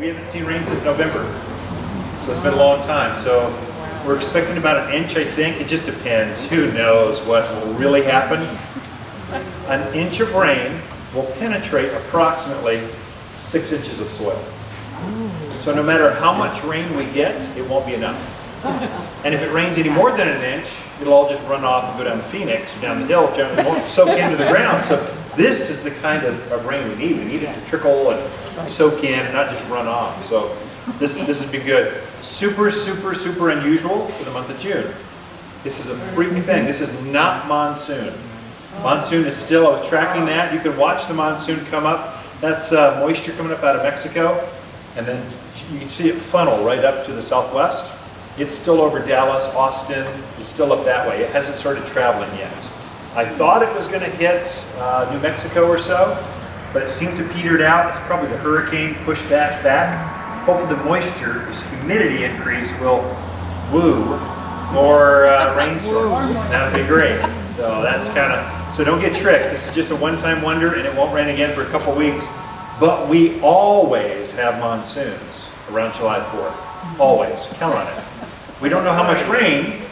We haven't seen rain since November, so it's been a long time. So we're expecting about 1 inch, I think. It just depends. Who knows what will really happen? 1 inch of rain will penetrate approximately 6 inches of soil. So no matter how much rain we get, it won't be enough. And if it rains any more than 1 inch, it'll all just run off and go down to Phoenix, or down the hill, it won't soak into the ground. So this is the kind of rain we need. We need it to trickle and soak in and not just run off. So this has been good. Super, super, super unusual for the month of June. This is a freak thing. This is not monsoon. Monsoon is still, I was tracking that. You can watch the monsoon come up. That's moisture coming up out of Mexico. And then you can see it funnel right up to the southwest. It's still over Dallas, Austin. It's still up that way. It hasn't started traveling yet. I thought it was going to hit New Mexico or so, but it seemed to petered out. It's probably the hurricane pushed that back. Hopefully the moisture, this humidity increase will woo more rainstorms. That would be great. So that's kind of, so don't get tricked. This is just a one-time wonder and it won't rain again for a couple weeks. But we always have monsoons around July 4th. Always. Count on it. We don't know how much rain,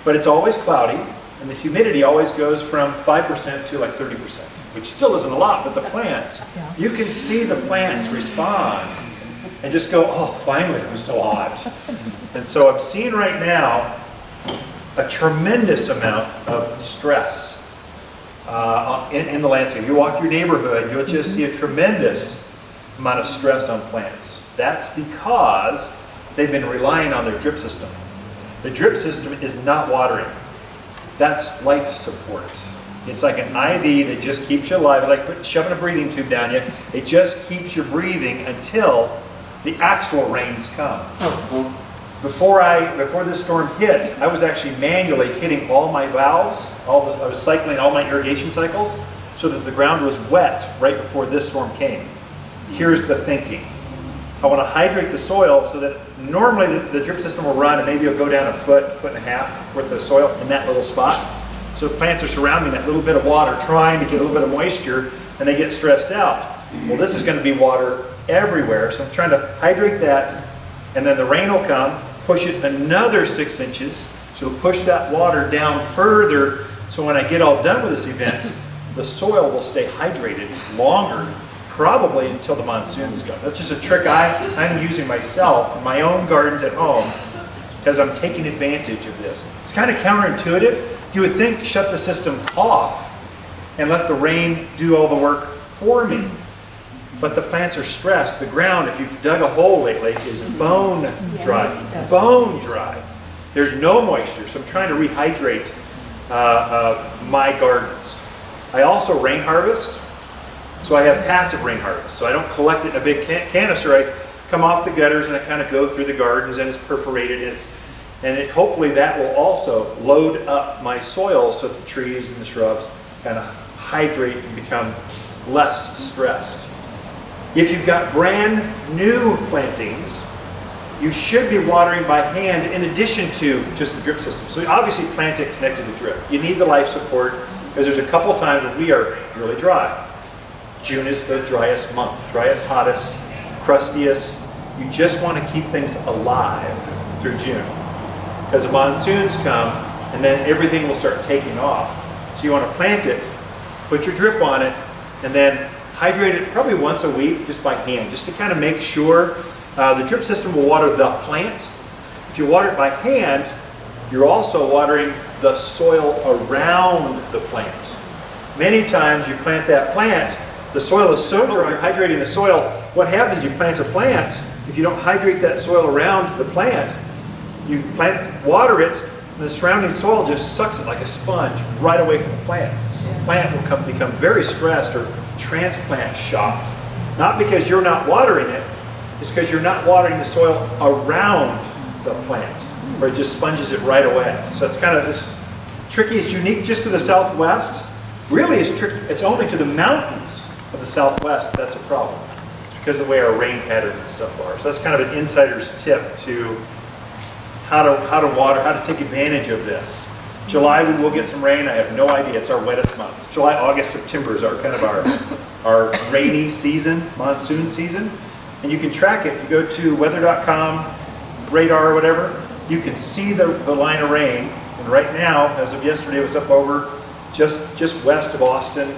but it's always cloudy, and the humidity always goes from 5% to like 30%, which still isn't a lot, but the plants, you can see the plants respond and just go, oh, finally it was so hot. And so I'm seeing right now a tremendous amount of stress in the landscape. You walk your neighborhood, you'll just see a tremendous amount of stress on plants. That's because they've been relying on their drip system. The drip system is not watering. That's life support. It's like an IV that just keeps you alive, like shoving a breathing tube down you. It just keeps you breathing until the actual rains come. Before this storm hit, I was actually manually hitting all my valves. I was cycling all my irrigation cycles so that the ground was wet right before this storm came. Here's the thinking. I want to hydrate the soil so that normally the drip system will run and maybe it'll go down a foot and a half worth of soil in that little spot. So the plants are surrounding that little bit of water, trying to get a little bit of moisture, and they get stressed out. Well, this is going to be water everywhere, so I'm trying to hydrate that, and then the rain will come, push it another 6 inches, so it'll push that water down further, so when I get all done with this event, the soil will stay hydrated longer, probably until the monsoons come. That's just a trick I'm using myself in my own gardens at home because I'm taking advantage of this. It's kind of counterintuitive. You would think shut the system off and let the rain do all the work for me. But the plants are stressed. The ground, if you've dug a hole lately, is bone dry. Bone dry. There's no moisture, so I'm trying to rehydrate my gardens. I also rain harvest. So I have passive rain harvest. So I don't collect it in a big canister. I come off the gutters and I kind of go through the gardens and it's perforated. Hopefully that will also load up my soil so that the trees and the shrubs kind of hydrate and become less stressed. If you've got brand new plantings, you should be watering by hand in addition to just the drip system. So you obviously plant it connected to drip. You need the life support because there's a couple times when we are really dry. June is the driest month, driest, hottest, crustiest. You just want to keep things alive through June because the monsoons come and then everything will start taking off. So you want to plant it, put your drip on it, and then hydrate it probably once a week just by hand, just to kind of make sure the drip system will water the plant. If you water it by hand, you're also watering the soil around the plant. Many times you plant that plant, the soil is so dry, you're hydrating the soil. What happens is you plant a plant, if you don't hydrate that soil around the plant, you water it, and the surrounding soil just sucks it like a sponge right away from the plant. So the plant will become very stressed or transplant shocked. Not because you're not watering it, it's because you're not watering the soil around the plant, where it just sponges it right away. So it's kind of this tricky, it's unique just to the southwest. Really it's tricky, it's only to the mountains of the southwest that's a problem because of the way our rain patterns and stuff are. So that's kind of an insider's tip to how to water, how to take advantage of this. July we will get some rain. I have no idea. It's our wettest month. July, August, September is our kind of our rainy season, monsoon season. And you can track it. You go to weather.com, radar or whatever, you can see the line of rain. And right now, as of yesterday, it was up over just west of Austin,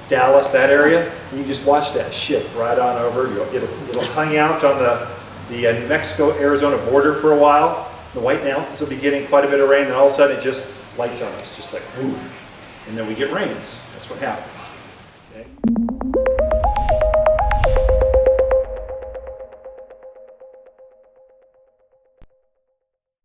Dallas, that area. And you just watch that shift right on over. It'll hang out on the New Mexico-Arizona border for a while. The White Mountains will be getting quite a bit of rain, and all of a sudden it just lights on us, just like whoosh. And then we get rains. That's what happens. Okay?